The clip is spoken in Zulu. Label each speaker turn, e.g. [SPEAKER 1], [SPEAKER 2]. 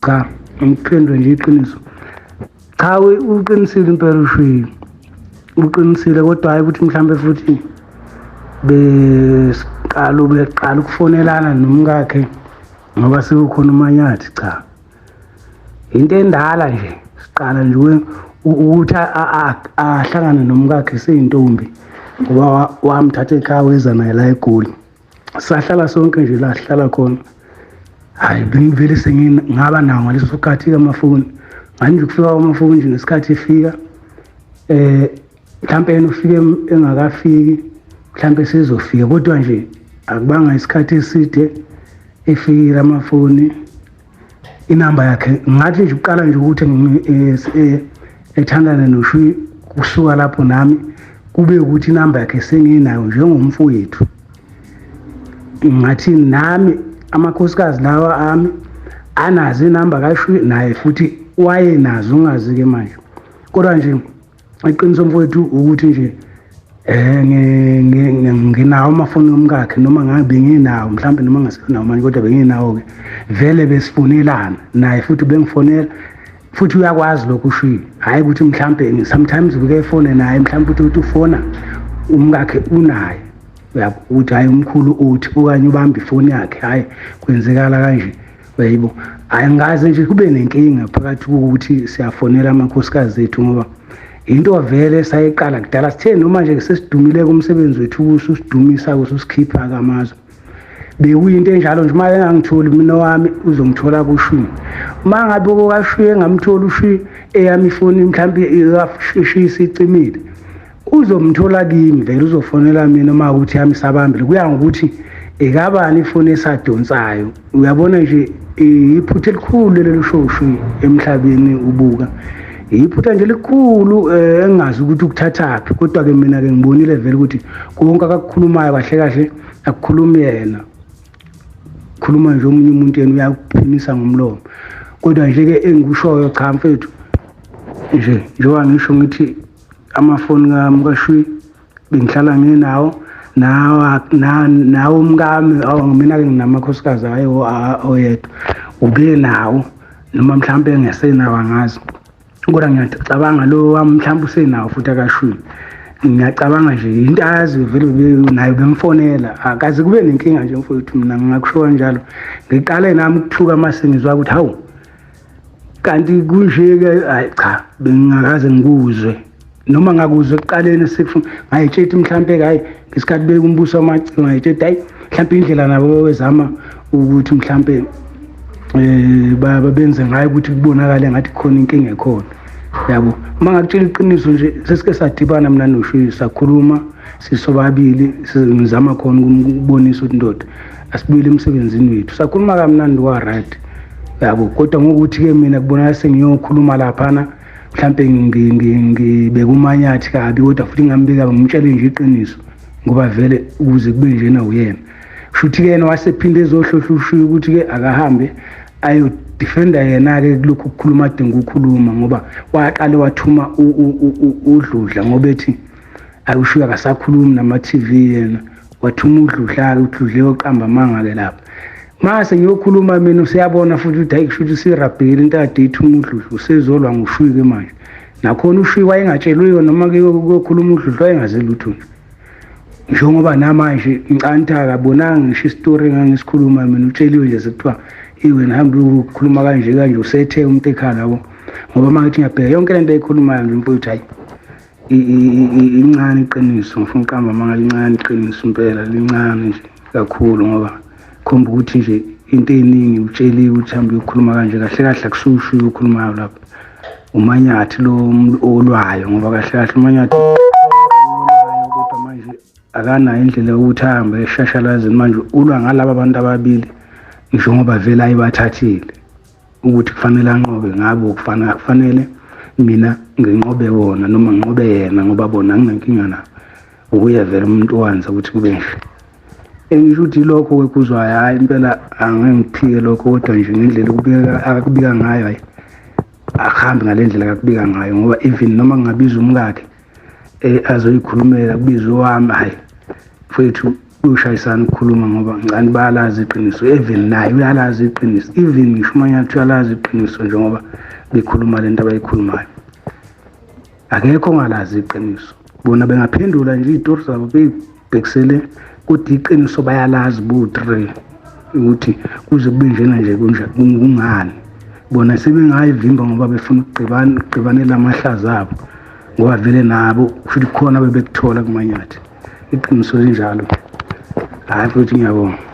[SPEAKER 1] Cha, ngiphendwe nje iqiniso. Cha uqinisile impela ushwi. Uqinisile kodwa hayi ukuthi mhlambe futhi beqala ukufonelana nomkakhe ngoba sekukhona umanyathi cha. Into endala nje siqala nje ukuthi ahlangane nomkakhe seyintombi ngoba wamthatha ekhaya weza naye la eGoli. Sahlala sonke nje la sihlala khona. Hayi bengivele sengingaba nawo ngaleso sikhathi kamafoni. Manje kufika amafoni nje ngesikhathi efika mhlambe yena ufike engakafiki mhlambe sizofika kodwa nje akubanga isikhathi eside efikile amafoni inamba yakhe ngathi nje uqala nje ukuthi ethandana noShwi kusuka lapho nami kube ukuthi inamba yakhe senginayo njengomfowethu ngathi nami amakhosikazi lawa ami anazi inamba kaShwi naye futhi wayenazo ungazi ke manje kodwa nje iqiniso mfowethu ukuthi nje nginawo amafoni omkakhe noma ngabe nginawo mhlambe noma ngasinawo manje kodwa benginawo ke vele besifonelana naye futhi bengifonela futhi uyakwazi lokho uShwi hayi ukuthi mhlambe sometimes uke phone naye mhlambe uthi ufona umkakhe unaye uyabuthi hayi umkhulu uthi okanye ubamba ifoni yakhe hayi kwenzekala kanje uyayibo ayingaze nje kube nenkinga phakathi ukuthi siyafonela amakhosikazi ethu ngoba into vele sayiqala kudala sithe noma nje sesidumile kumsebenzi wethu ususidumisa ususikhipha kamazwe bekuyinto enjalo nje manje engangitholi mina wami uzongithola kuShwi uma ngabe okaShwi engamtholi uShwi eyami ifoni mhlambe iyashisa icimile uzomthola kimi vele uzofonela mina uma ukuthi yami sabambile kuya ngokuthi ekabani ifoni esadonsayo uyabona nje iphuthe elikhulu lelo showShwi emhlabeni ubuka iphutha nje likhulu engazi ukuthi ukuthathaphi kodwa ke mina ke ngibonile vele ukuthi konke akakukhulumayo kahle kahle akukhulumi yena khuluma nje omunye umuntu yena uyakuphimisa ngomlomo kodwa nje ke engikushoyo cha mfethu nje njengoba ngisho ngithi amafoni kaShwi bengihlala nginawo nawo umkami mina ke nginamakhosikazi ayo oyedwa ube nawo noma mhlambe ngesenawo ngazo kodwa ngiyacabanga lo wami mhlawumbe usenawo futhi akaShwi ngiyacabanga nje into ayazi vele nayo bemfonela akaze kube nenkinga nje mfowethu mina ngingakusho kanjalo ngiqale nami ukuthuka mase ngizwa ukuthi hawu kanti kunje ke hayi cha bengingakaze ngikuzwe noma ngakuzwe ekuqaleni ngayitshela mhlambe hayi ngesikhathi beka umbuso wamacingo ngayitshela hayi mhlambe indlela nabo wezama ukuthi mhlambe babenze ngayo ukuthi kubonakale ngathi khona inkinga ekhona yabo uma ngakutshela iqiniso nje sesike sadibana mina noShwi sakhuluma sisobabili sizama khona ukubonisa ukuthi ndoda asibuyele emsebenzini wethu sakhuluma kamnandi kwa right yabo kodwa ngokuthi ke mina kubonakala sengiyokhuluma laphana mhlambe ngibeka umanyathi kabi kodwa futhi ngambika ngimtshele nje iqiniso ngoba vele ukuze kube njena uyena futhi ke yena wasephinde ezohlohla uShwi ukuthi ke akahambe ayo defender yena ke kulokhu ukukhuluma adinga ukukhuluma ngoba waqale wathuma udludla ngoba ethi ayuShwi akasakhulumi nama TV yena wathuma udludla udludle yoqamba amanga ke lapha mase ngiyokhuluma mina usiyabona futhi ukuthi hayi kushuthi sirabheli into ade ithuma udludla usezolwa ngoShwi ke manje nakhona uShwi wayengatshelwe noma ke ukukhuluma udludla wayengaze lutho njengoba namanje ngicanta akabonanga ngisho istory ngangisikhuluma mina utsheliwe nje sekuthiwa iwe nihamba ukukhuluma kanje usethe umuntu ekhaya labo ngoba manje ngiyabheka yonke lento eyikhulumayo nje mfowethu hayi incane iqiniso ngifuna uqamba mangala incane iqiniso impela lincane nje kakhulu ngoba khomba ukuthi nje into eningi utsheliwe ukuthi hambe ukukhuluma kanje kahle kahle akususho ukukhuluma lapha umanyathi lo olwayo ngoba kahle kahle umanyathi kodwa manje akanayo indlela yokuthi ahambe eshashalazini manje ulwa ngalabo abantu ababili ngisho ngoba vele ayibathathile ukuthi kufanele anqobe ngabo kufanele mina nginqobe wona noma nginqobe yena ngoba bona nginenkinga nabo ukuya vele umuntu owanza ukuthi kube nje engisho ukuthi lokho kwekuzwayo hayi impela angengiphike lokho kodwa nje ngendlela akubika ngayo hayi akuhambi ngalendlela akubika ngayo ngoba even noma ngingabiza umkakhe azoyikhulumela kubiza wami hayi mfethu kushayisana ukukhuluma ngoba ngani bayalazi iqiniso, even naye uyalazi iqiniso, even ngisho uManyathi uyalazi iqiniso njengoba bekhuluma lento abayikhulumayo. Akekho ongalazi iqiniso, bona bengaphendula nje iy'tori zabo bey'bhekisele kodwa iqiniso bayalazi bo-3 ukuthi kuze kube njena nje kungani. Bona sebengayivimba ngoba befuna ukugqibanela amahlazi abo ngoba vele nabo futhi khona bebekuthola kuManyathi. Iqiniso linjalo. Hayi futhi ngiyabonga.